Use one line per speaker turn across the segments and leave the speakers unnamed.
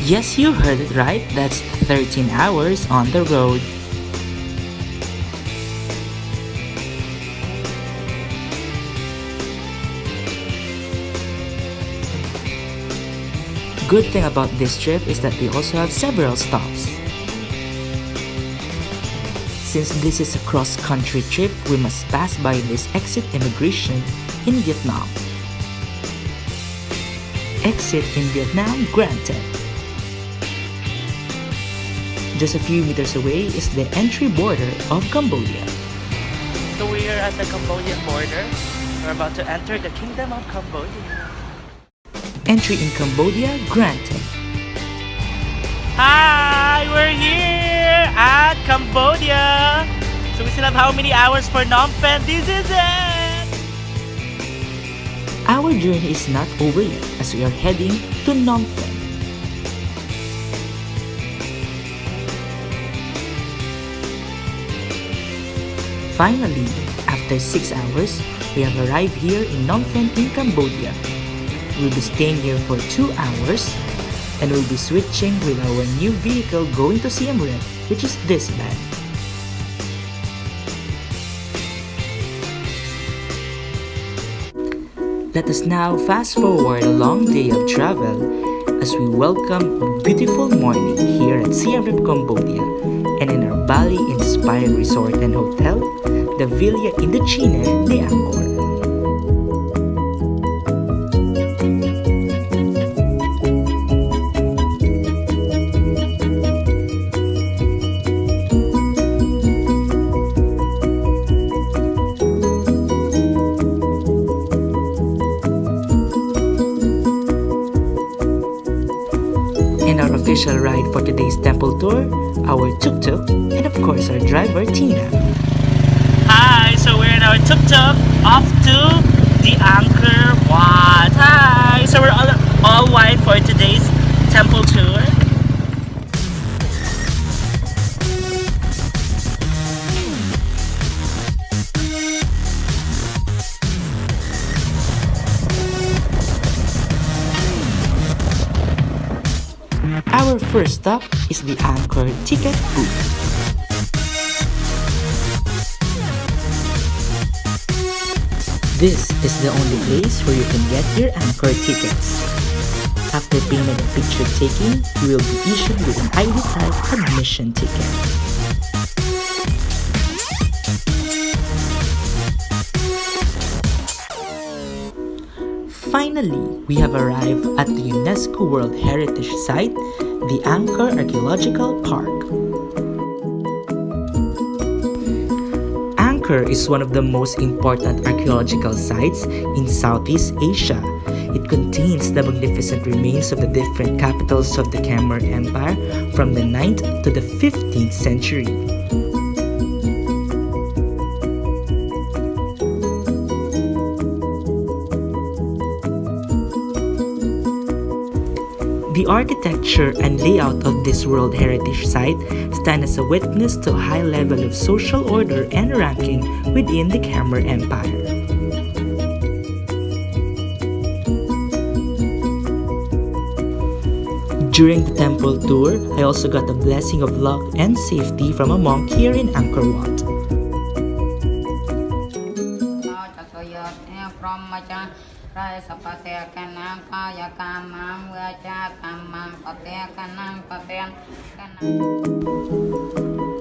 Yes, you heard it right. That's 13 hours on the road. Good thing about this trip is that they also have several stops. Since this is a cross-country trip, we must pass by this exit immigration in Vietnam. Exit in Vietnam granted. Just a few meters away is the entry border of Cambodia. So we are at the Cambodian border. We're about to enter the Kingdom of Cambodia. Entry in Cambodia granted. Hi! We're here at Cambodia! So we still have how many hours for Phnom Penh? This is it! Our journey is not over yet as we are heading to Phnom Penh. Finally, after 6 hours, we have arrived here in Phnom Penh in Cambodia. We'll be staying here for 2 hours and we'll be switching with our new vehicle going to Siem Reap, which is this van. Let us now fast forward a long day of travel as we welcome a beautiful morning here at Siem Reap, Cambodia, and in our Bali-inspired resort and hotel, the Villa Indochine de Angkor. And our official ride for today's temple tour, our tuk-tuk, and of course our driver Tina. Hi, so we're in our tuk-tuk off to the Angkor Wat. Hi, so we're all white for today's temple tour. Our first stop is the Angkor ticket booth. This is the only place where you can get your Angkor tickets. After payment and picture taking, you will be issued with an ID type admission ticket. Finally, we have arrived at the UNESCO World Heritage Site, the Angkor Archaeological Park. Angkor is one of the most important archaeological sites in Southeast Asia. It contains the magnificent remains of the different capitals of the Khmer Empire from the 9th to the 15th century. The architecture and layout of this World Heritage Site stand as a witness to a high level of social order and ranking within the Khmer Empire. During the temple tour, I also got a blessing of luck and safety from a monk here in Angkor Wat.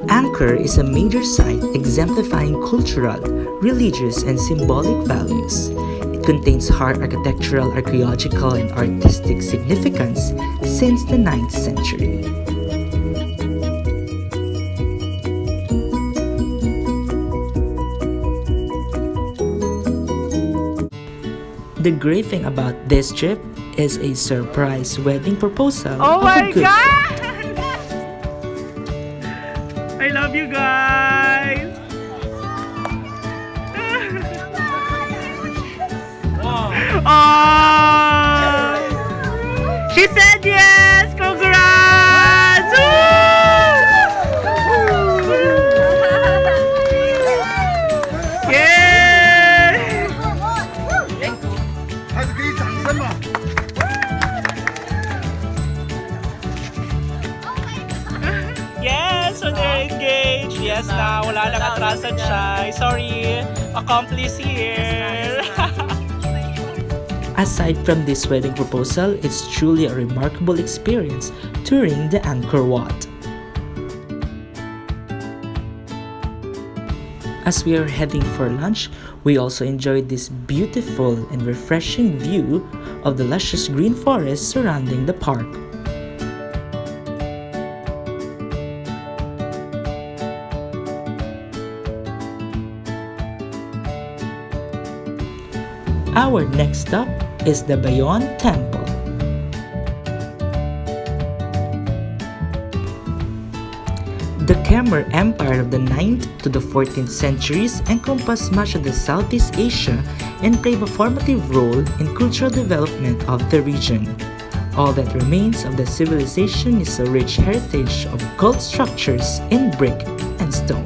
Angkor is a major site exemplifying cultural, religious, and symbolic values. It contains hard architectural, archaeological, and artistic significance since the 9th century. The great thing about this trip is a surprise wedding proposal of a good friend. I love you guys! Oh! She said yes! Congrats! Yay! Yes na, wala lang atrasan siya. Sorry, accomplice here. Aside from this wedding proposal, it's truly a remarkable experience touring the Angkor Wat. As we are heading for lunch, we also enjoyed this beautiful and refreshing view of the luscious green forest surrounding the park. Our next stop is the Bayon Temple. The Khmer Empire of the 9th to the 14th centuries encompassed much of the Southeast Asia and played a formative role in cultural development of the region. All that remains of the civilization is a rich heritage of cult structures in brick and stone.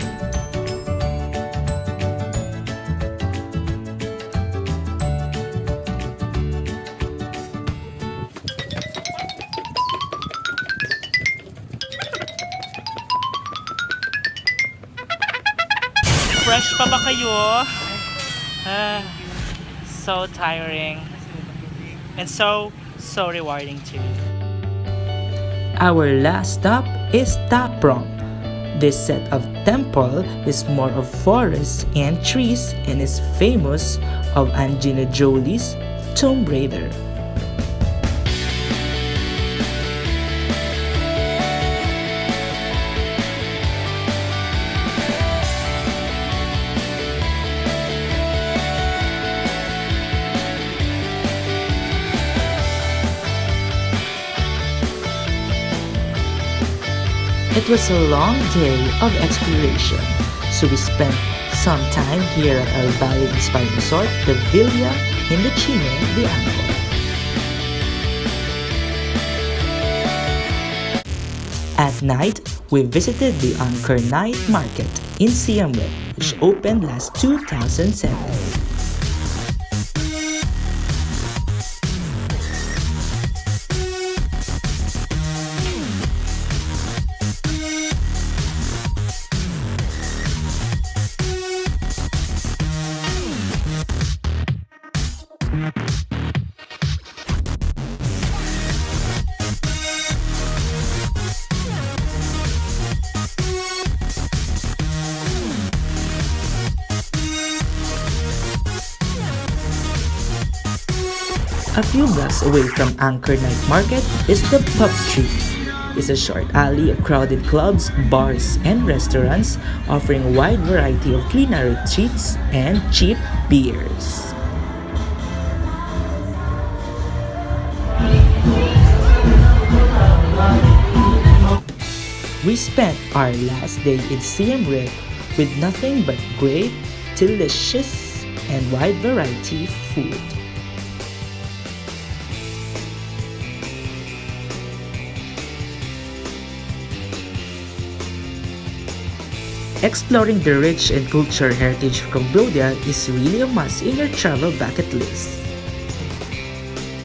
Fresh pa ba kayo? So tiring. And so rewarding too. Our last stop is Prohm. This set of temple is more of forests and trees and is famous of Angelina Jolie's Tomb Raider. It was a long day of exploration, so we spent some time here at our Bali-inspired resort, the Villa Indochine de Angkor. At night, we visited the Angkor Night Market in Siem, which opened last 2007. A few blocks away from Angkor Night Market is the Pub Street. It's a short alley of crowded clubs, bars, and restaurants offering a wide variety of culinary treats and cheap beers. We spent our last day in Siem Reap with nothing but great, delicious, and wide variety food. Exploring the rich and cultural heritage of Cambodia is really a must in your travel bucket list.